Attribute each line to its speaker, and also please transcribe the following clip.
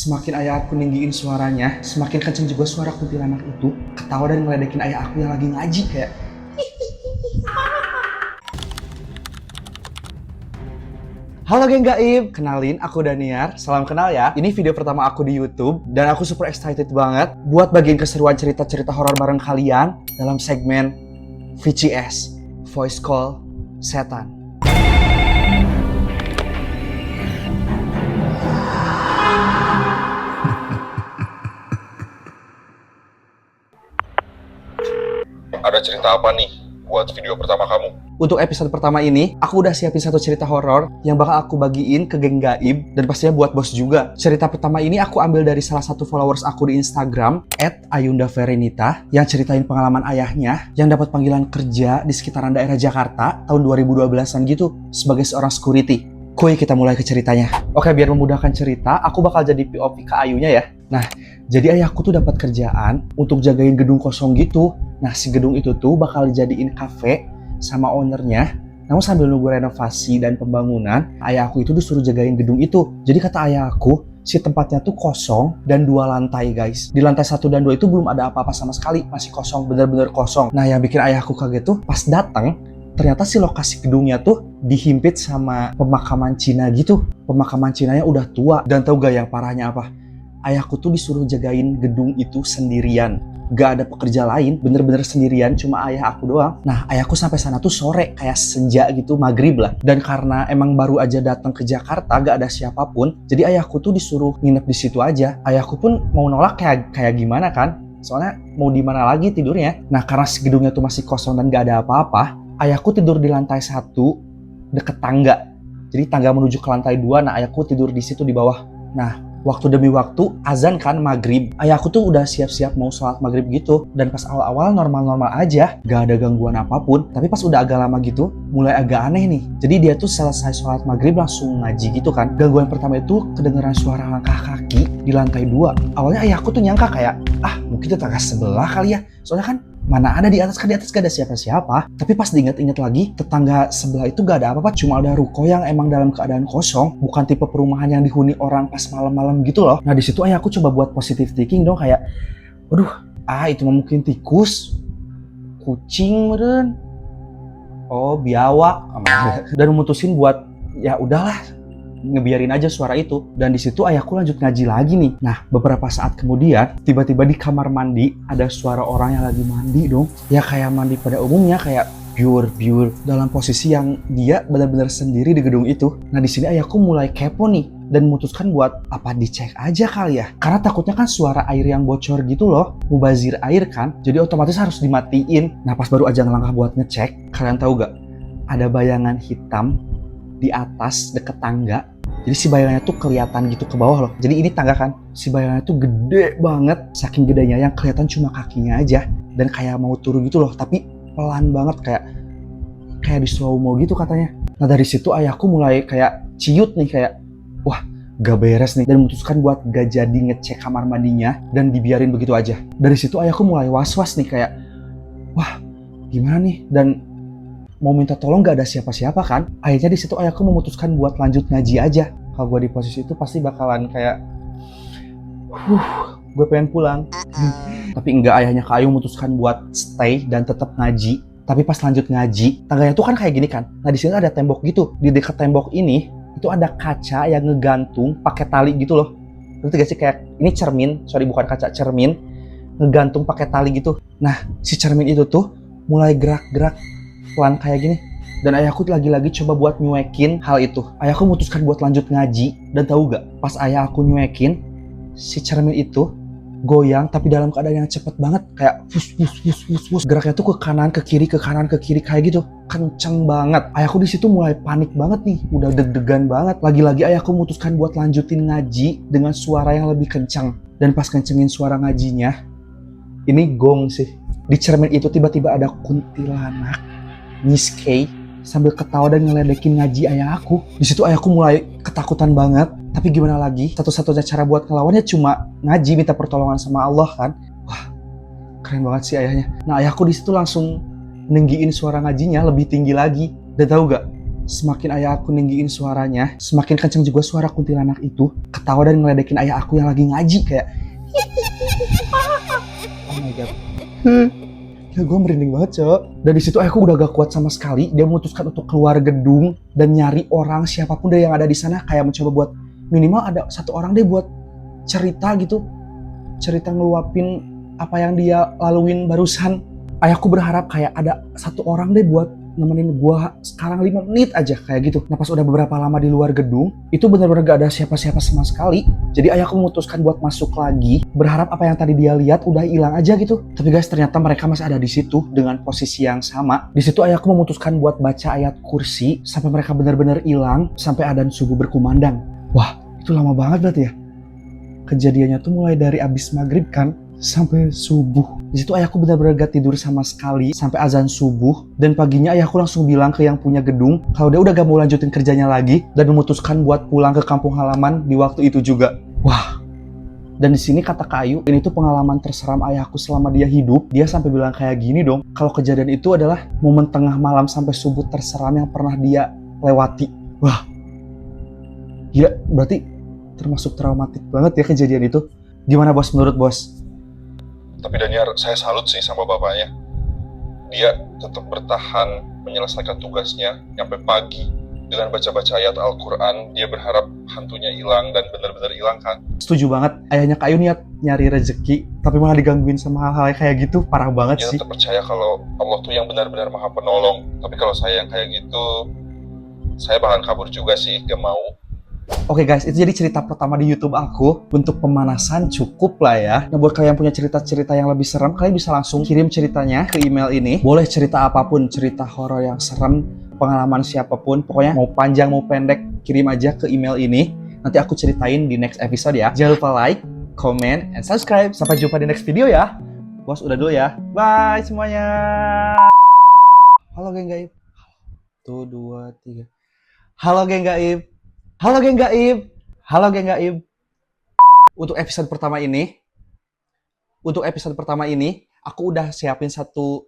Speaker 1: Semakin ayah aku ninggiin suaranya, semakin kenceng juga suara kuntilanak itu. Ketawa dan ngeledekin ayah aku yang lagi ngaji kayak. Halo geng gaib, kenalin aku Daniar, salam kenal ya. Ini video pertama aku di YouTube dan aku super excited banget buat bagiin keseruan cerita-cerita horor bareng kalian dalam segmen VCS, Voice Call Setan.
Speaker 2: Ada cerita apa nih buat video pertama kamu?
Speaker 1: Untuk episode pertama ini, aku udah siapin satu cerita horor yang bakal aku bagiin ke geng gaib dan pastinya buat bos juga. Cerita pertama ini aku ambil dari salah satu followers aku di Instagram @ayundaverenita yang ceritain pengalaman ayahnya yang dapat panggilan kerja di sekitaran daerah Jakarta tahun 2012-an gitu sebagai seorang security. Kuy, kita mulai ke ceritanya. Oke, biar memudahkan cerita, aku bakal jadi POV ke Ayunya ya. Nah, jadi ayahku tuh dapat kerjaan untuk jagain gedung kosong gitu. Nah, si gedung itu tuh bakal dijadiin cafe sama ownernya. Namun sambil nunggu renovasi dan pembangunan, ayahku itu disuruh jagain gedung itu. Jadi kata ayahku, si tempatnya tuh kosong dan 2 lantai guys. Di lantai 1 dan 2 itu belum ada apa-apa sama sekali, masih kosong, bener-bener kosong. Nah, yang bikin ayahku kaget tuh pas datang, ternyata si lokasi gedungnya tuh dihimpit sama pemakaman Cina gitu. Pemakaman Cinanya udah tua. Dan tau gak yang parahnya apa? Ayahku tuh disuruh jagain gedung itu sendirian. Gak ada pekerja lain, bener-bener sendirian, cuma ayah aku doang. Nah, ayahku sampai sana tuh sore, kayak senja gitu, maghrib lah. Dan karena emang baru aja datang ke Jakarta, gak ada siapapun, jadi ayahku tuh disuruh nginep di situ aja. Ayahku pun mau nolak kayak gimana kan? Soalnya mau di mana lagi tidurnya? Nah, karena si gedungnya tuh masih kosong dan gak ada apa-apa, ayahku tidur di lantai 1 deket tangga. Jadi tangga menuju ke lantai 2, nah ayahku tidur di situ di bawah. Nah, waktu demi waktu azan kan maghrib. Ayahku tuh udah siap-siap mau sholat maghrib gitu. Dan pas awal-awal normal-normal aja, gak ada gangguan apapun. Tapi pas udah agak lama gitu, mulai agak aneh nih. Jadi dia tuh selesai sholat maghrib langsung ngaji gitu kan. Gangguan pertama itu kedengeran suara langkah kaki di lantai 2. Awalnya ayahku tuh nyangka kayak, mungkin tetangga sebelah kali ya. Soalnya kan mana ada di atas gak ada siapa-siapa. Tapi pas diingat-ingat lagi, tetangga sebelah itu gak ada apa-apa, cuma ada ruko yang emang dalam keadaan kosong, bukan tipe perumahan yang dihuni orang pas malam-malam gitu loh. Nah, di situ ayahku coba buat positive thinking dong, kayak waduh, itu mungkin tikus, kucing meren, biawak, dan memutusin buat ya udahlah, ngebiarin aja suara itu. Dan di situ ayahku lanjut ngaji lagi nih. Nah, beberapa saat kemudian tiba-tiba di kamar mandi ada suara orang yang lagi mandi dong. Ya kayak mandi pada umumnya, kayak biur dalam posisi yang dia benar-benar sendiri di gedung itu. Nah, di sini ayahku mulai kepo nih dan memutuskan buat apa dicek aja kali ya. Karena takutnya kan suara air yang bocor gitu loh, mubazir air kan. Jadi otomatis harus dimatiin. Nah, pas baru aja ngelangkah buat ngecek, kalian tahu gak? Ada bayangan hitam di atas deket tangga. Jadi si bayangannya tuh kelihatan gitu ke bawah loh. Jadi ini tangga kan, si bayangannya tuh gede banget. Saking gedenya yang kelihatan cuma kakinya aja. Dan kayak mau turun gitu loh, tapi pelan banget, kayak di slow mo gitu katanya. Nah, dari situ ayahku mulai kayak ciut nih, kayak wah gak beres nih. Dan memutuskan buat gak jadi ngecek kamar mandinya dan dibiarin begitu aja. Dari situ ayahku mulai was-was nih, kayak wah gimana nih, dan mau minta tolong gak ada siapa-siapa kan. Akhirnya di situ ayahku memutuskan buat lanjut ngaji aja. Kalau gue di posisi itu pasti bakalan kayak gue pengen pulang. Tapi enggak, ayahnya Kak Ayu memutuskan buat stay dan tetap ngaji. Tapi pas lanjut ngaji, tangganya tuh kan kayak gini kan. Nah, di sini ada tembok gitu. Di dekat tembok ini itu ada kaca yang ngegantung pakai tali gitu loh. Ngerti gak sih, kayak ini cermin, bukan kaca, cermin ngegantung pakai tali gitu. Nah, si cermin itu tuh mulai gerak-gerak pelan kayak gini. Dan ayahku lagi-lagi coba buat nyuekin hal itu. Ayahku memutuskan buat lanjut ngaji. Dan tahu gak, pas ayah aku nyuekin, si cermin itu goyang tapi dalam keadaan yang cepet banget. Kayak fus. Geraknya tuh ke kanan, ke kiri, ke kanan, ke kiri kayak gitu. Kenceng banget. Ayahku di situ mulai panik banget nih. Udah deg-degan banget. Lagi-lagi ayahku memutuskan buat lanjutin ngaji dengan suara yang lebih kencang. Dan pas kencengin suara ngajinya, ini gong sih. Di cermin itu tiba-tiba ada kuntilanak Miss K sambil ketawa dan ngeledekin ngaji ayah aku. Di situ ayahku mulai ketakutan banget. Tapi gimana lagi? Satu-satunya cara buat ngelawannya cuma ngaji, minta pertolongan sama Allah kan. Wah, keren banget sih ayahnya. Nah, ayahku di situ langsung ninggiin suara ngajinya lebih tinggi lagi. Dan tahu gak? Semakin ayah aku ninggiin suaranya, semakin kenceng juga suara kuntilanak itu. Ketawa dan ngeledekin ayah aku yang lagi ngaji kayak. Oh my god. Ya gue merinding banget, Cok. Dan di situ ayahku udah gak kuat sama sekali. Dia memutuskan untuk keluar gedung dan nyari orang siapapun deh yang ada di sana, kayak mencoba buat minimal ada satu orang deh buat cerita gitu. Cerita ngeluapin apa yang dia laluin barusan. Ayahku berharap kayak ada satu orang deh buat nemenin gua sekarang 5 menit aja kayak gitu. Nah pas udah beberapa lama di luar gedung, itu benar-benar gak ada siapa-siapa sama sekali. Jadi ayahku memutuskan buat masuk lagi, berharap apa yang tadi dia lihat udah hilang aja gitu. Tapi guys, ternyata mereka masih ada di situ dengan posisi yang sama. Di situ ayahku memutuskan buat baca ayat kursi sampai mereka benar-benar hilang, sampai adzan subuh berkumandang. Wah, itu lama banget berarti ya. Kejadiannya tuh mulai dari abis maghrib kan sampai subuh. Di situ ayahku benar-benar gak tidur sama sekali sampai azan subuh. Dan paginya ayahku langsung bilang ke yang punya gedung kalau dia udah gak mau lanjutin kerjanya lagi dan memutuskan buat pulang ke kampung halaman di waktu itu juga. Wah. Dan di sini kata Kak Ayu, ini tuh pengalaman terseram ayahku selama dia hidup. Dia sampai bilang kayak gini dong, kalau kejadian itu adalah momen tengah malam sampai subuh terseram yang pernah dia lewati. Wah. Gila, berarti termasuk traumatik banget ya kejadian itu. Gimana bos, menurut bos?
Speaker 2: Tapi Daniar, saya salut sih sama bapaknya. Dia tetap bertahan menyelesaikan tugasnya sampai pagi dengan baca-baca ayat Al-Quran. Dia berharap hantunya hilang dan benar-benar hilang kan.
Speaker 1: Setuju banget, ayahnya Kak Ayu niat nyari rezeki tapi malah digangguin sama hal-hal kayak gitu. Parah banget
Speaker 2: Dia
Speaker 1: sih.
Speaker 2: tetap percaya kalau Allah tuh yang benar-benar maha penolong. Tapi kalau saya yang kayak gitu, saya bakalan kabur juga sih, gak mau.
Speaker 1: Oke guys, itu jadi cerita pertama di YouTube aku. Untuk pemanasan cukup lah ya. Nah buat kalian yang punya cerita-cerita yang lebih serem, kalian bisa langsung kirim ceritanya ke email ini. Boleh cerita apapun, cerita horor yang serem, pengalaman siapapun. Pokoknya mau panjang mau pendek, kirim aja ke email ini. Nanti aku ceritain di next episode ya. Jangan lupa like, comment, and subscribe. Sampai jumpa di next video ya. Bos udah dulu ya. Bye semuanya. Halo geng gaib. 1, 2, 3. Halo geng gaib. Halo geng gaib. Halo geng gaib. Untuk episode pertama ini, aku udah siapin satu